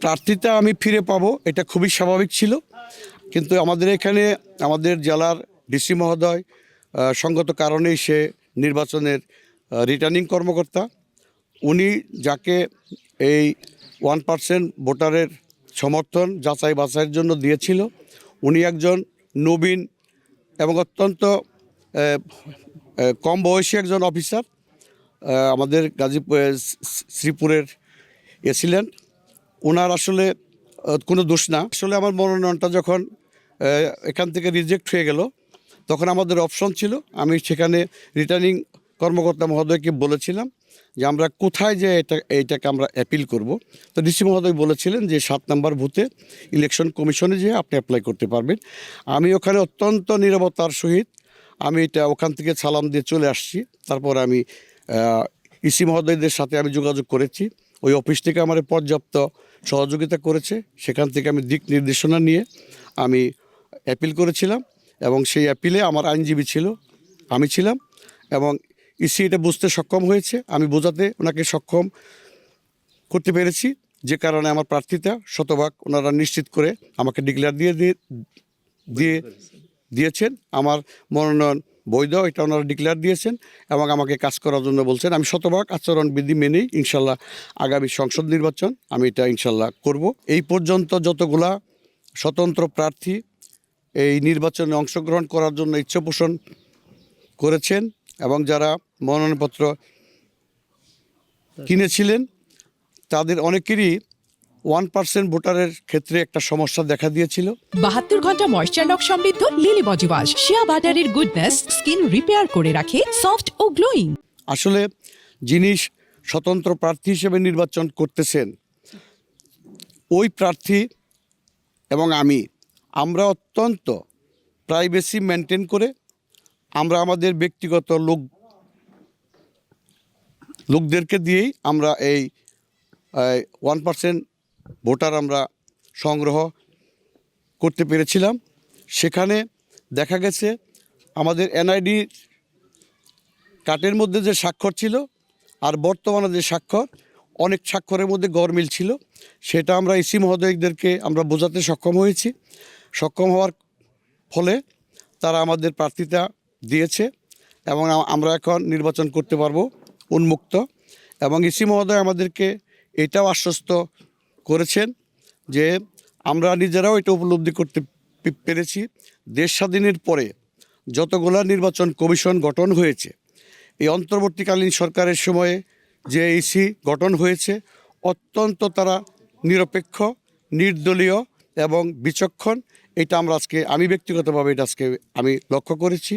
প্রার্থীতা আমি ফিরে পাবো এটা খুবই স্বাভাবিক ছিল, কিন্তু আমাদের এখানে আমাদের জেলার ডিসি মহোদয় সঙ্গত কারণেই সে নির্বাচনের রিটার্নিং কর্মকর্তা, উনি যাকে এই 1% ভোটারের সমর্থন যাচাই বাছাইয়ের জন্য দিয়েছিল, উনি একজন নবীন এবং অত্যন্ত কম বয়সী একজন অফিসার, আমাদের গাজীপুর শ্রীপুরের ছিলেন। ওনার আসলে কোনো দোষ না। আসলে আমার মনোনয়নটা যখন এখান থেকে রিজেক্ট হয়ে গেল, তখন আমাদের অপশন ছিল, আমি সেখানে রিটার্নিং কর্মকর্তা মহোদয়কে বলেছিলাম যে আমরা কোথায় যে এইটাকে আমরা অ্যাপিল করব। তো ডিসি মহোদয় বলেছিলেন যে 7 নম্বর বুথে ইলেকশন কমিশনে যেয়ে আপনি অ্যাপ্লাই করতে পারবেন। আমি ওখানে অত্যন্ত নীরবতার সহিত আমি এটা ওখান থেকে সালাম দিয়ে চলে আসছি। তারপর আমি ইসি মহোদয়দের সাথে আমি যোগাযোগ করেছি, ওই অফিস থেকে আমার পর্যাপ্ত সহযোগিতা করেছে। সেখান থেকে আমি দিক নির্দেশনা নিয়ে আমি অ্যাপিল করেছিলাম এবং সেই অ্যাপিলে আমার আইনজীবী ছিল, আমি ছিলাম, এবং ইসি এটা বুঝতে সক্ষম হয়েছে, আমি বোঝাতে ওনাকে সক্ষম করতে পেরেছি, যে কারণে আমার প্রার্থীতা শতভাগ ওনারা নিশ্চিত করে আমাকে ডিক্লেয়ার দিয়েছেন। আমার মনোনয়ন বৈধ, এটা ওনারা ডিক্লেয়ার দিয়েছেন এবং আমাকে কাজ করার জন্য বলছেন। আমি শতভাগ আচরণবিধি মেনেই ইনশাল্লাহ আগামী সংসদ নির্বাচন আমি এটা ইনশাল্লাহ করব। এই পর্যন্ত যতগুলা স্বতন্ত্র প্রার্থী এই নির্বাচনে অংশগ্রহণ করার জন্য ইচ্ছা পোষণ করেছেন এবং যারা মনোনয়নপত্র কিনেছিলেন, তাদের অনেকেরই 1% ভোটারের ক্ষেত্রে একটা সমস্যা দেখা দিয়েছিল। 72 ঘন্টা ময়েশ্চার লক সমৃদ্ধ লিলি বডি ওয়াশ, শিয়া বাটারের গুডনেস স্কিন রিপেয়ার করে রাখে সফট ও গ্লোয়িং। আসলে যিনি স্বতন্ত্র প্রার্থী হিসেবে নির্বাচন করতেছেন, ওই প্রার্থী এবং আমরা অত্যন্ত প্রাইভেসি মেনটেন করে আমরা আমাদের ব্যক্তিগত লোকদেরকে দিয়েই আমরা এই 1% ভোটার আমরা সংগ্রহ করতে পেরেছিলাম। সেখানে দেখা গেছে আমাদের এনআইডি কার্ডের মধ্যে যে স্বাক্ষর ছিল আর বর্তমানে যে স্বাক্ষর, অনেক স্বাক্ষরের মধ্যে গরমিল ছিল। সেটা আমরা ইসি মহোদয়দেরকে আমরা বোঝাতে সক্ষম হয়েছি। সক্ষম হওয়ার ফলে তারা আমাদের প্রার্থীতা দিয়েছে এবং আমরা এখন নির্বাচন করতে পারবো উন্মুক্ত। এবং ইসি মহোদয় আমাদেরকে এটাও আশ্বস্ত করেছেন যে আমরা নিজেরাও এটা উপলব্ধি করতে পেরেছি, দেশ স্বাধীনের পরে যতগুলা নির্বাচন কমিশন গঠন হয়েছে, এই অন্তর্বর্তীকালীন সরকারের সময়ে যে ইসি গঠন হয়েছে, অত্যন্ত তারা নিরপেক্ষ, নির্দলীয় এবং বিচক্ষণ। এটা আমি ব্যক্তিগতভাবে এটা আজকে আমি লক্ষ্য করেছি।